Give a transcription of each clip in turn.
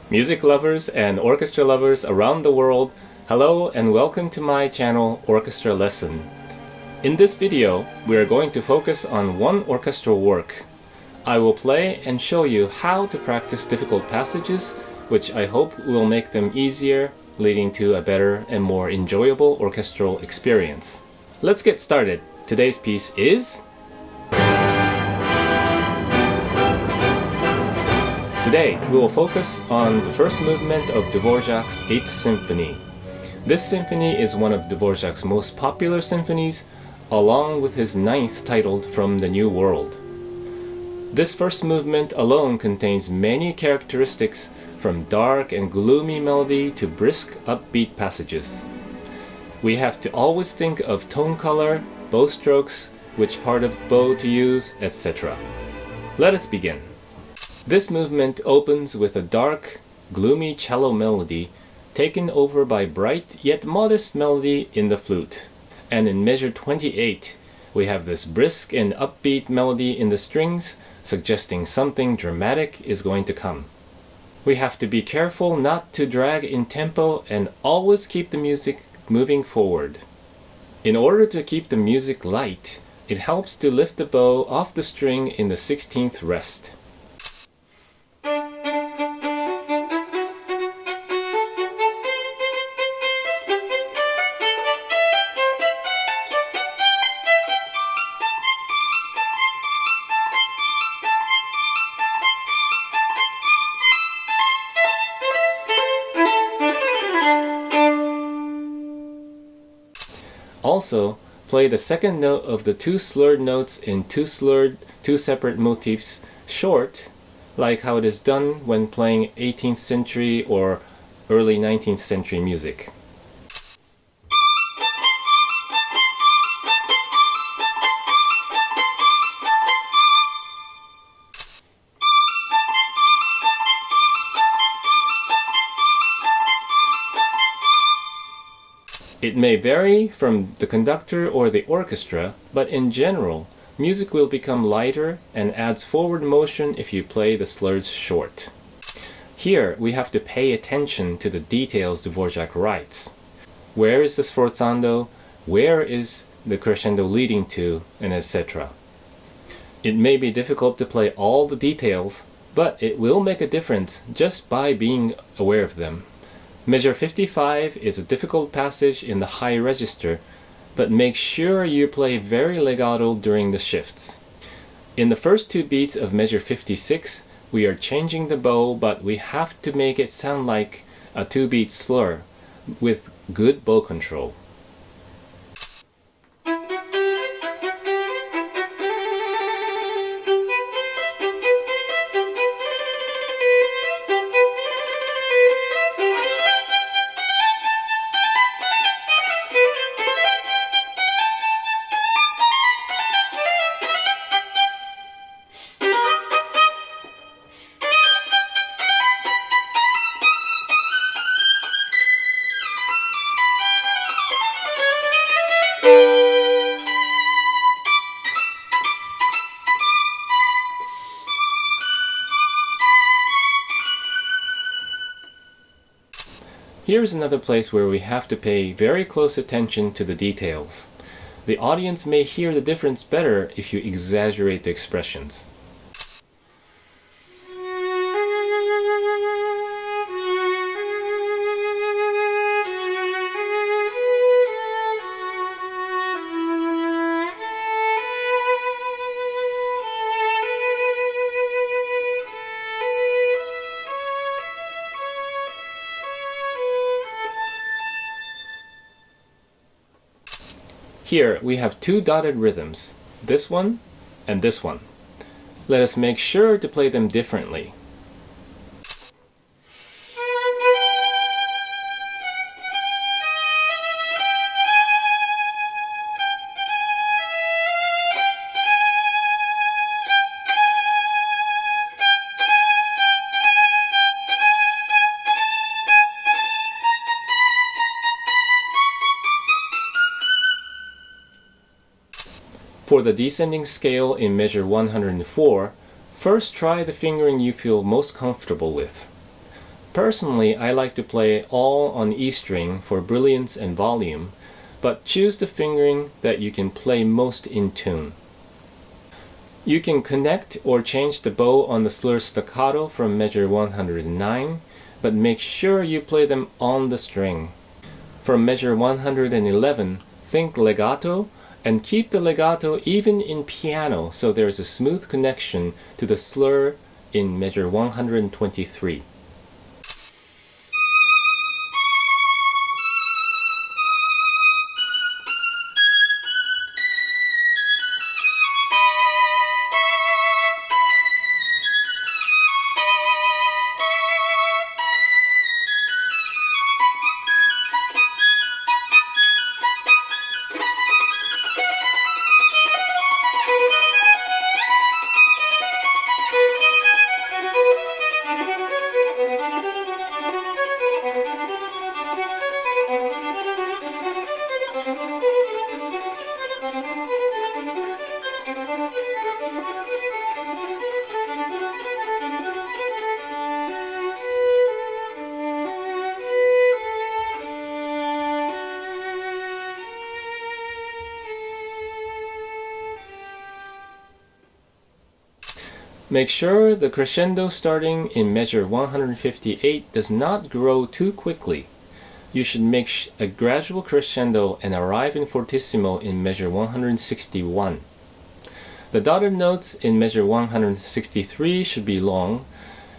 Music lovers and orchestra lovers around the world, hello and welcome to my channel Orchestra Lesson. In this video, we are going to focus on one orchestral work. I will play and show you how to practice difficult passages, which I hope will make them easier, leading to a better and more enjoyable orchestral experience. Let's get started. Today's piece is... Today, we will focus on the first movement of Dvořák's 8th Symphony. This symphony is one of Dvořák's most popular symphonies, along with his 9th titled From the New World. This first movement alone contains many characteristics, from dark and gloomy melody to brisk, upbeat passages. We have to always think of tone color, bow strokes, which part of bow to use, etc. Let us begin. This movement opens with a dark, gloomy cello melody taken over by bright yet modest melody in the flute. And in measure 28, we have this brisk and upbeat melody in the strings, suggesting something dramatic is going to come. We have to be careful not to drag in tempo and always keep the music moving forward. In order to keep the music light, it helps to lift the bow off the string in the 16th rest. Also, play the second note of the two slurred notes in two separate motifs short, like how it is done when playing 18th century or early 19th century music. It may vary from the conductor or the orchestra, but in general, music will become lighter and adds forward motion if you play the slurs short. Here, we have to pay attention to the details Dvořák writes. Where is the sforzando? Where is the crescendo leading to? And etc. It may be difficult to play all the details, but it will make a difference just by being aware of them. Measure 55 is a difficult passage in the high register, but make sure you play very legato during the shifts. In the first two beats of measure 56, we are changing the bow, but we have to make it sound like a two-beat slur with good bow control. Here's another place where we have to pay very close attention to the details. The audience may hear the difference better if you exaggerate the expressions. Here we have two dotted rhythms, this one and this one. Let us make sure to play them differently. For the descending scale in measure 104, first try the fingering you feel most comfortable with. Personally, I like to play all on E string for brilliance and volume, but choose the fingering that you can play most in tune. You can connect or change the bow on the slur staccato from measure 109, but make sure you play them on the string. From measure 111, think legato and keep the legato even in piano so there is a smooth connection to the slur in measure 123. Make sure the crescendo starting in measure 158 does not grow too quickly. You should make a gradual crescendo and arrive in fortissimo in measure 161. The dotted notes in measure 163 should be long,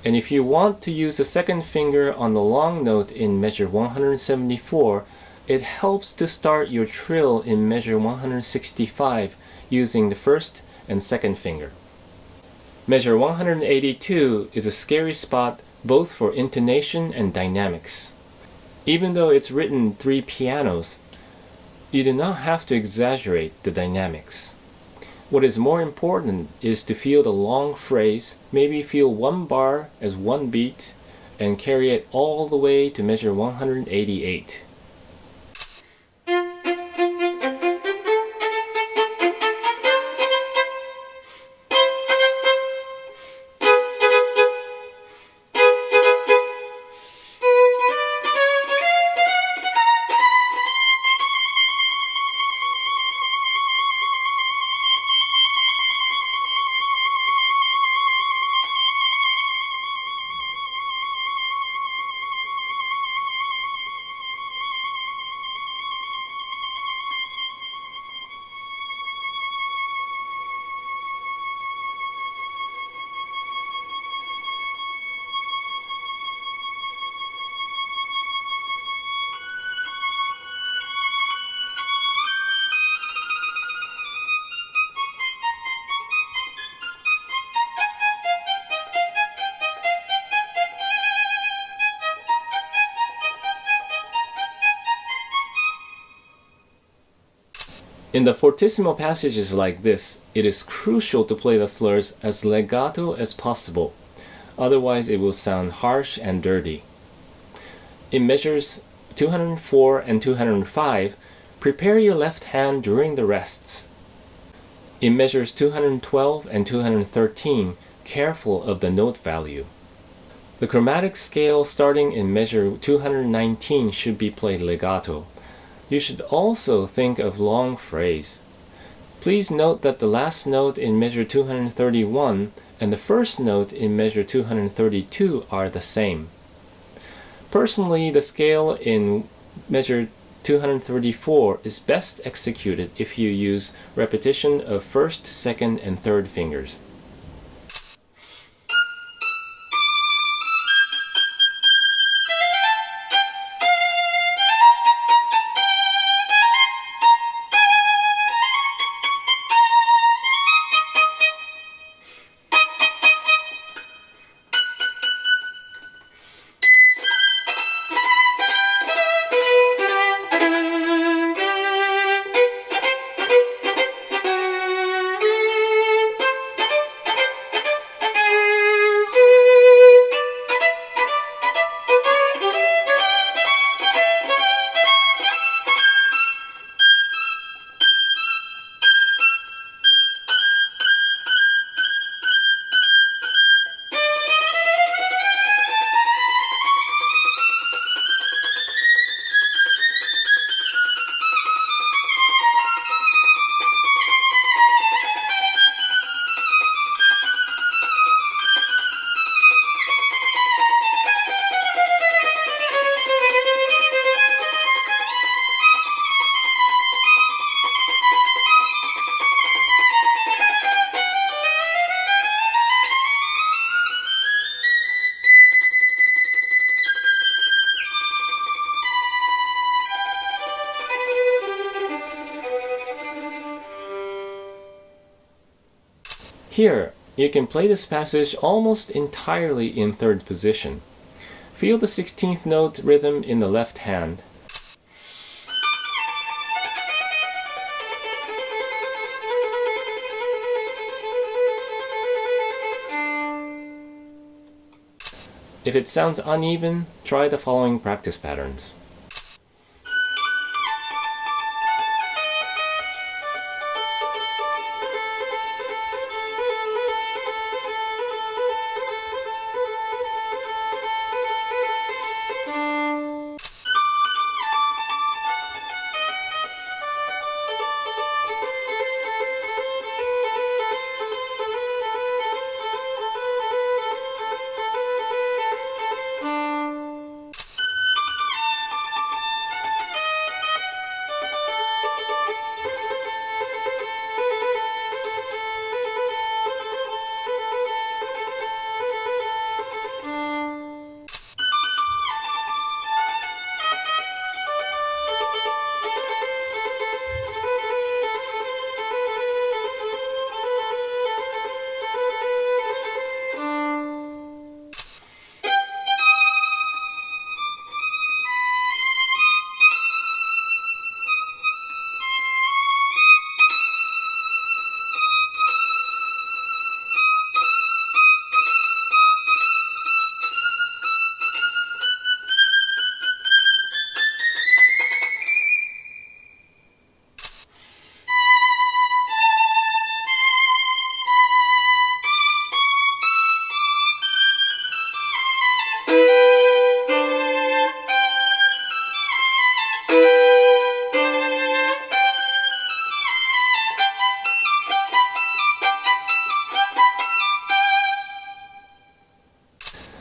and if you want to use the second finger on the long note in measure 174, it helps to start your trill in measure 165 using the first and second finger. Measure 182 is a scary spot both for intonation and dynamics. Even though it's written 3 pianos, you do not have to exaggerate the dynamics. What is more important is to feel the long phrase, maybe feel one bar as one beat, and carry it all the way to measure 188. In the fortissimo passages like this, it is crucial to play the slurs as legato as possible, otherwise it will sound harsh and dirty. In measures 204 and 205, prepare your left hand during the rests. In measures 212 and 213, careful of the note value. The chromatic scale starting in measure 219 should be played legato. You should also think of long phrase. Please note that the last note in measure 231 and the first note in measure 232 are the same. Personally, the scale in measure 234 is best executed if you use repetition of first, second, and third fingers. Here, you can play this passage almost entirely in third position. Feel the 16th note rhythm in the left hand. If it sounds uneven, try the following practice patterns.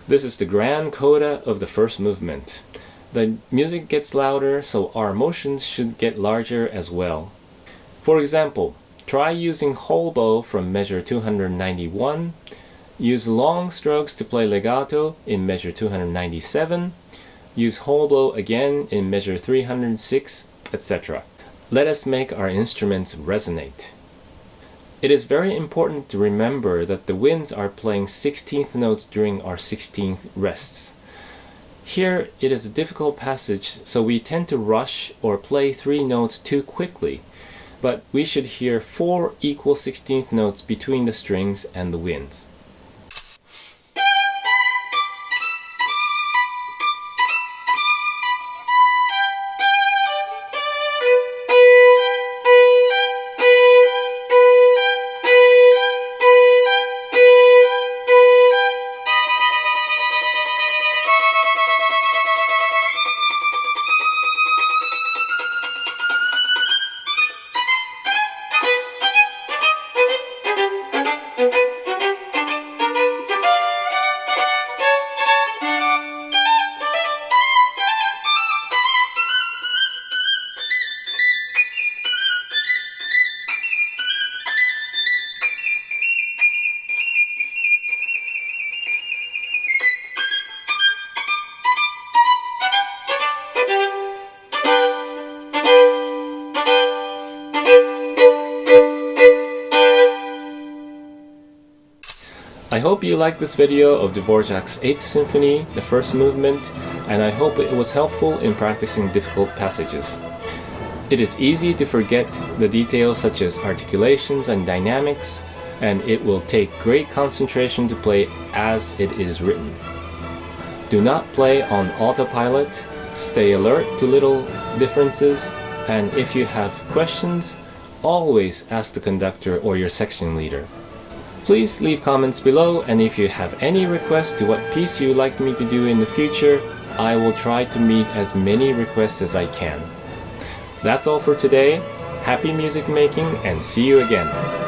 This is the grand coda of the first movement. The music gets louder, so our motions should get larger as well. For example, try using whole bow from measure 291, use long strokes to play legato in measure 297, use whole bow again in measure 306, etc. Let us make our instruments resonate. It is very important to remember that the winds are playing 16th notes during our 16th rests. Here it is a difficult passage, so we tend to rush or play 3 notes too quickly, but we should hear 4 equal 16th notes between the strings and the winds. I hope you liked this video of Dvořák's 8th Symphony, the first movement, and I hope it was helpful in practicing difficult passages. It is easy to forget the details such as articulations and dynamics, and it will take great concentration to play as it is written. Do not play on autopilot, stay alert to little differences, and if you have questions, always ask the conductor or your section leader. Please leave comments below, and if you have any requests to what piece you would like me to do in the future, I will try to meet as many requests as I can. That's all for today. Happy music making, and see you again.